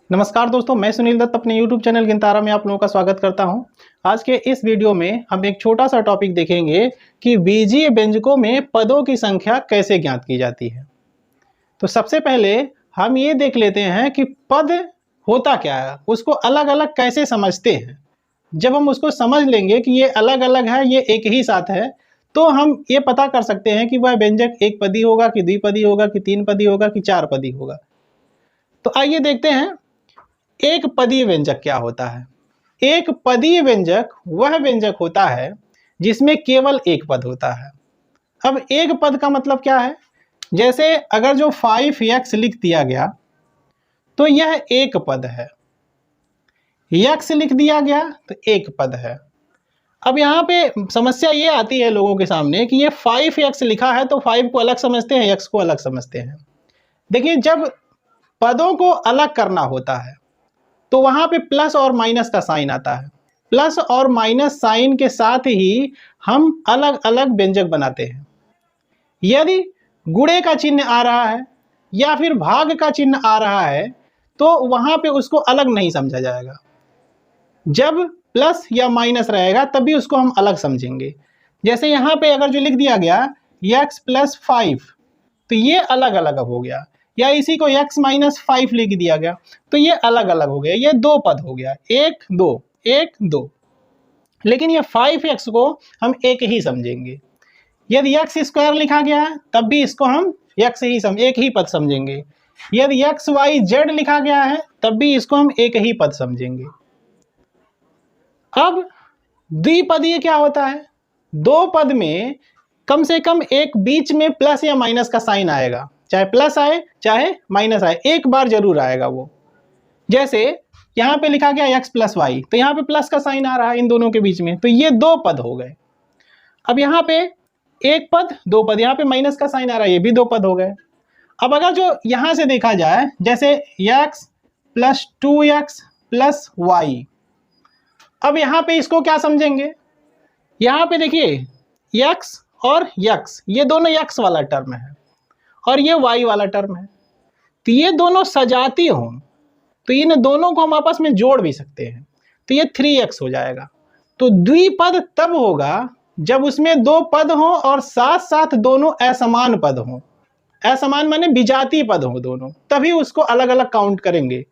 नमस्कार दोस्तों, मैं सुनील दत्त अपने YouTube चैनल गिनतारा में आप लोगों का स्वागत करता हूं। आज के इस वीडियो में हम एक छोटा सा टॉपिक देखेंगे कि बीजीय व्यंजकों में पदों की संख्या कैसे ज्ञात की जाती है। तो सबसे पहले हम ये देख लेते हैं कि पद होता क्या है, उसको अलग अलग कैसे समझते हैं। जब हम उसको समझ लेंगे कि ये अलग अलग है, ये एक ही साथ है, तो हम ये पता कर सकते हैं कि वह व्यंजक एक पदी होगा कि द्विपदी होगा कि तीन पदी होगा कि चार पदी होगा। तो आइए देखते हैं एक पदीय व्यंजक क्या होता है। एक पदीय व्यंजक वह व्यंजक होता है जिसमें केवल एक पद होता है। अब एक पद का मतलब क्या है? जैसे अगर जो 5x लिख दिया गया तो यह एक पद है, x लिख दिया गया तो एक पद है। अब यहाँ पे समस्या ये आती है लोगों के सामने कि ये 5x लिखा है तो 5 को अलग समझते हैं, x को अलग समझते हैं। देखिए, जब पदों को अलग करना होता है तो वहां पे प्लस और माइनस का साइन आता है। प्लस और माइनस साइन के साथ ही हम अलग अलग व्यंजक बनाते हैं। यदि गुणे का चिन्ह आ रहा है या फिर भाग का चिन्ह आ रहा है तो वहां पे उसको अलग नहीं समझा जाएगा। जब प्लस या माइनस रहेगा तभी उसको हम अलग समझेंगे। जैसे यहां पे अगर जो लिख दिया गया x + 5 तो ये अलग अलग हो गया, या इसी को x - 5 लिख दिया गया तो ये अलग अलग हो गया। ये दो पद हो गया, एक दो एक दो। लेकिन ये 5x को हम एक ही समझेंगे। यदि x² लिखा गया है तब भी इसको हम एक ही पद समझेंगे। यदि XYZ लिखा गया है तब भी इसको हम एक ही पद समझेंगे। अब द्विपदीय क्या होता है? दो पद में कम से कम एक बीच में प्लस या माइनस का साइन आएगा, चाहे प्लस आए चाहे माइनस आए, एक बार जरूर आएगा वो। जैसे यहां पे लिखा गया x + y तो यहां पे प्लस का साइन आ रहा है इन दोनों के बीच में, तो ये दो पद हो गए। अब यहां पे एक पद दो पद, यहां पे माइनस का साइन आ रहा है, ये भी दो पद हो गए। अब अगर जो यहां से देखा जाए, जैसे x + 2x + y, अब यहां पे इसको क्या समझेंगे? यहां पे देखिए x और x, ये दोनों x वाला टर्म है और ये y वाला टर्म है, तो ये दोनों सजाती हों तो इन दोनों को हम आपस में जोड़ भी सकते हैं, तो ये 3x हो जाएगा। तो द्विपद तब होगा जब उसमें दो पद हों और साथ साथ दोनों असमान पद हों। असमान माने विजातीय पद हों दोनों, तभी उसको अलग अलग काउंट करेंगे,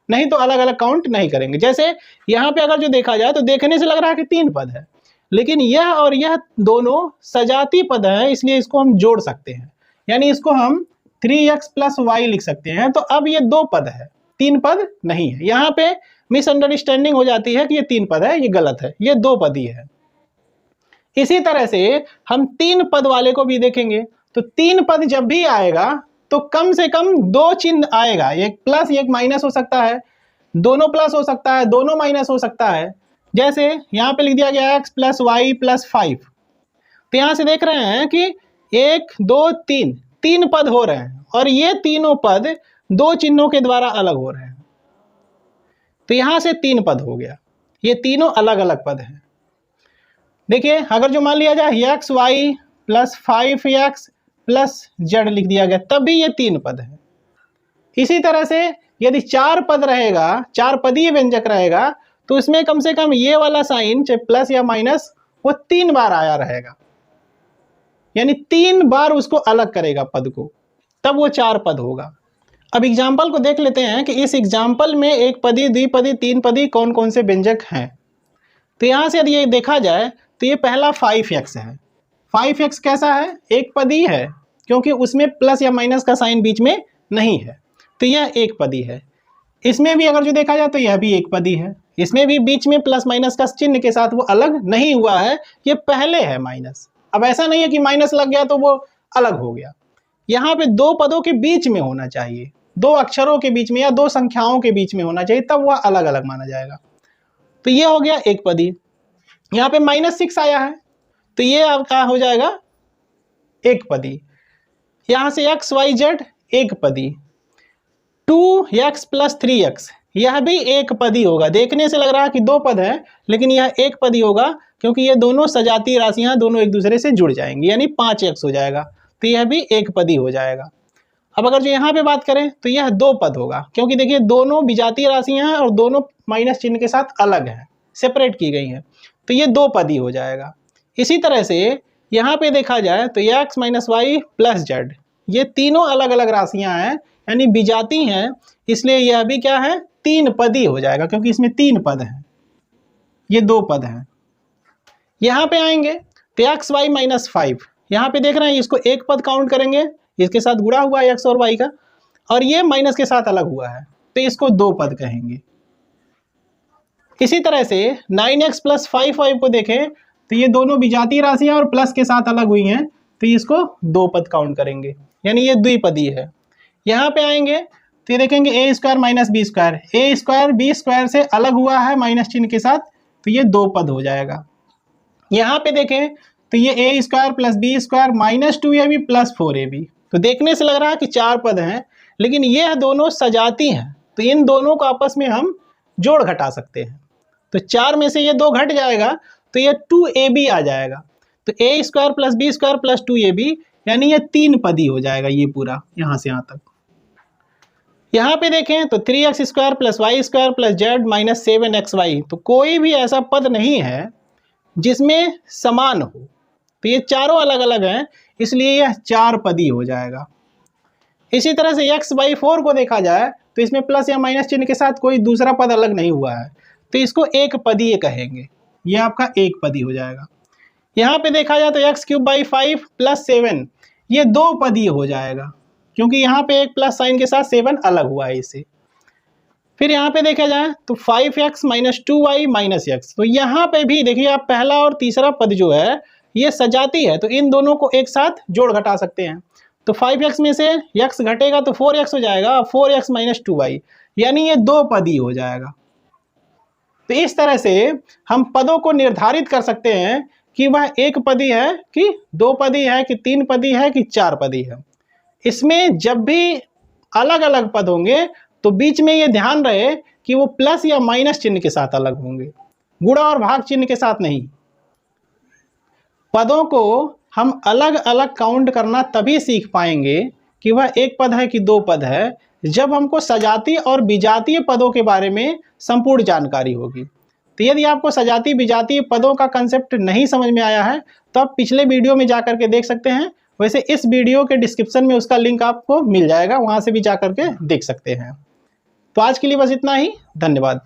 नहीं तो अलग अलग काउंट नहीं करेंगे। जैसे यहाँ पे अगर जो देखा जाए तो देखने से लग रहा है कि तीन पद है, लेकिन यह और यह दोनों सजाती पद है, इसलिए इसको हम जोड़ सकते हैं, यानी इसको हम 3x + y लिख सकते हैं। तो अब ये दो पद है, तीन पद नहीं है। यहाँ पे मिसअंडरस्टैंडिंग हो जाती है कि ये तीन पद है, ये गलत है, ये दो पद ही है। इसी तरह से हम तीन पद वाले को भी देखेंगे, तो तीन पद जब भी आएगा तो कम से कम दो चिन्ह आएगा, एक प्लस एक माइनस हो सकता है, दोनों प्लस हो सकता है, दोनों माइनस हो सकता है। जैसे यहाँ पे लिख दिया गया x + y + 5, तो यहां से देख रहे हैं कि 1 2 3 तीन पद हो रहे हैं और ये तीनों पद दो चिन्हों के द्वारा अलग हो रहे हैं, तो यहां से तीन पद हो गया। ये तीनों अलग अलग पद हैं। देखिए, अगर जो मान लिया जाए xy + 5x + z लिख दिया गया तब भी ये तीन पद है। इसी तरह से यदि चार पद रहेगा, चार पदीय व्यंजक रहेगा, तो इसमें कम से कम ये वाला साइन चाहे प्लस या माइनस वो तीन बार आया रहेगा, यानी तीन बार उसको अलग करेगा पद को, तब वो चार पद होगा। अब एग्जाम्पल को देख लेते हैं कि इस एग्जाम्पल में एक पदी, द्विपदी, तीन पदी कौन कौन से व्यंजक हैं। तो यहां से यदि ये देखा जाए तो ये पहला 5x है। 5x कैसा है? एक पदी है, क्योंकि उसमें प्लस या माइनस का साइन बीच में नहीं है, तो यह एक पदी है। इसमें भी अगर जो देखा जाए तो यह भी एक पदी है, इसमें भी बीच में प्लस माइनस का चिन्ह के साथ वो अलग नहीं हुआ है, ये पहले है माइनस। अब ऐसा नहीं है कि माइनस लग गया तो वो अलग हो गया। यहाँ पे दो पदों के बीच में होना चाहिए, दो अक्षरों के बीच में या दो संख्याओं के बीच में होना चाहिए, तब वह अलग अलग माना जाएगा। तो ये हो गया एक पदी। यहाँ पे -6 आया है तो ये आपका हो जाएगा एक पदी। यहाँ से XYZ एक पदी। 2x + 3x यह भी एक पदी होगा। देखने से लग रहा है कि दो पद है, लेकिन यह एक पदी होगा क्योंकि ये दोनों सजातीय राशियां दोनों एक दूसरे से जुड़ जाएंगी, यानी 5x हो जाएगा, तो यह भी एक पदी हो जाएगा। अब अगर जो यहाँ पे बात करें तो यह दो पद होगा, क्योंकि देखिए दोनों विजातीय राशियां हैं और दोनों माइनस चिन्ह के साथ अलग हैं, सेपरेट की गई हैं, तो ये दो पद ही हो जाएगा। इसी तरह से यहाँ पे देखा जाए तो x minus Y plus Z, ये तीनों अलग अलग राशियां हैं यानी विजाती हैं, इसलिए यह भी क्या है, तीन पदी हो जाएगा, क्योंकि इसमें तीन पद हैं, ये दो पद हैं। यहाँ पे आएंगे तो एक्स वाई माइनस 5, यहाँ पे देख रहे हैं इसको एक पद काउंट करेंगे, इसके साथ गुणा हुआ है एक्स और वाई का, और ये माइनस के साथ अलग हुआ है तो इसको दो पद कहेंगे। इसी तरह से 9x प्लस 5y को देखें तो ये दोनों विजातीय राशियां और प्लस के साथ अलग हुई हैं, तो इसको दो पद काउंट करेंगे, यानी ये द्विपदी है। यहाँ पे आएंगे तो ये देखेंगे ए स्क्वायर माइनस बी स्क्वायर, ए स्क्वायर बी स्क्वायर से अलग हुआ है माइनस चिन्ह के साथ, तो ये दो पद हो जाएगा। यहाँ पे देखें तो ये a square plus b square minus 2ab plus 4ab, तो देखने से लग रहा है कि चार पद हैं, लेकिन ये दोनों सजाती हैं, तो इन दोनों को आपस में हम जोड़ घटा सकते हैं, तो चार में से ये दो घट जाएगा तो ये 2ab आ जाएगा, तो a square plus b square plus 2ab, यानी ये तीन पदी हो जाएगा ये पूरा यहाँ से यहाँ तक। यहाँ पे देखें तो 3x square plus Y square plus Z minus 7xy, तो कोई भी ऐसा पद नहीं है जिसमें समान हो, तो ये चारों अलग अलग हैं, इसलिए यह चार पदी हो जाएगा। इसी तरह से x बाई 4 को देखा जाए तो इसमें प्लस या माइनस चिन्ह के साथ कोई दूसरा पद अलग नहीं हुआ है, तो इसको एक पदी कहेंगे, यह आपका एक पदी हो जाएगा। यहाँ पे देखा जाए तो एक्स क्यूब बाई 5 प्लस 7, ये दो पदी हो जाएगा, क्योंकि यहाँ पे एक प्लस साइन के साथ 7 अलग हुआ है इससे। फिर यहाँ पे देखा जाए तो 5x minus 2y minus x, तो यहाँ पे भी देखिए आप पहला और तीसरा पद जो है ये सजाती है, तो इन दोनों को एक साथ जोड़ घटा सकते हैं, तो 5x में से x घटेगा तो 4x हो जाएगा, 4x माइनस 2y, यानी ये दो पदी हो जाएगा। तो इस तरह से हम पदों को निर्धारित कर सकते हैं कि वह एक पदी है कि दो पदी है कि तीन पदी है कि चार पदी है। इसमें जब भी अलग अलग पद होंगे तो बीच में ये ध्यान रहे कि वो प्लस या माइनस चिन्ह के साथ अलग होंगे, गुणा और भाग चिन्ह के साथ नहीं। पदों को हम अलग अलग काउंट करना तभी सीख पाएंगे कि वह एक पद है कि दो पद है, जब हमको सजातीय और विजातीय पदों के बारे में संपूर्ण जानकारी होगी। तो यदि आपको सजातीय विजातीय पदों का कंसेप्ट नहीं समझ में आया है तो आप पिछले वीडियो में जाकर के देख सकते हैं, वैसे इस वीडियो के डिस्क्रिप्शन में उसका लिंक आपको मिल जाएगा, वहां से भी जाकर के देख सकते हैं। तो आज के लिए बस इतना ही, धन्यवाद।